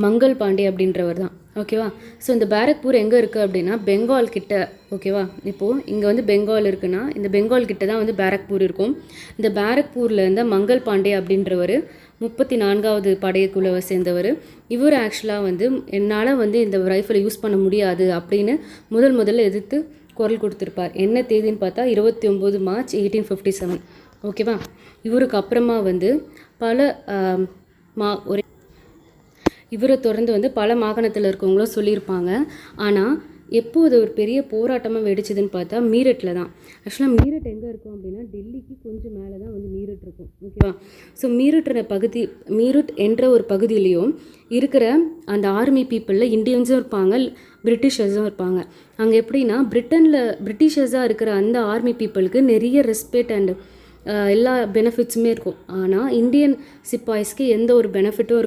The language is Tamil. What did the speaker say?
மங்கள் பாண்டே அப்படின்றவர் தான். ஓகேவா. ஸோ இந்த பேரக்பூர் எங்கே இருக்குது அப்படின்னா பெங்கால் கிட்ட. ஓகேவா. இப்போது இங்கே வந்து பெங்கால் இருக்குன்னா இந்த பெங்கால் கிட்ட தான் வந்து பேரக்பூர் இருக்கும். இந்த பேரக்பூரில் இருந்த மங்கள் பாண்டே அப்படின்றவர் 34வது படைக்குழுவை சேர்ந்தவர். இவர் ஆக்சுவலாக வந்து என்னால் வந்து இந்த ரைஃபிளை யூஸ் பண்ண முடியாது அப்படின்னு முதல்ல எதிர்த்து குரல் கொடுத்துருப்பார். என்ன தேதின்னு பார்த்தா 29 மார்ச் 1857. ஓகேவா. இவருக்கு அப்புறமா வந்து பல ஒரு இவரை தொடர்ந்து வந்து பல மாகாணத்தில் இருக்கவங்களும் சொல்லியிருப்பாங்க. ஆனால் எப்போது ஒரு பெரிய போராட்டமாக வெடிச்சதுன்னு பார்த்தா மீரட்டில் தான். ஆக்சுவலாக மீரட் எங்கே இருக்கும் அப்படின்னா டெல்லிக்கு கொஞ்சம் மேலே தான் வந்து மீரட் இருக்கும். ஓகேவா. ஸோ மீரட் என்ற ஒரு பகுதியிலையும் இருக்கிற அந்த ஆர்மி பீப்புளில் இந்தியன்ஸும் இருப்பாங்க, பிரிட்டிஷர்ஸும் இருப்பாங்க. அங்கே எப்படின்னா பிரிட்டிஷர்ஸாக இருக்கிற அந்த ஆர்மி பீப்புளுக்கு நிறைய ரெஸ்பெக்ட் அண்ட் எல்லா பெனிஃபிட்ஸுமே இருக்கும். ஆனால் இந்தியன் சிப்பாய்ஸ்க்கு எந்த ஒரு பெனிஃபிட்டும்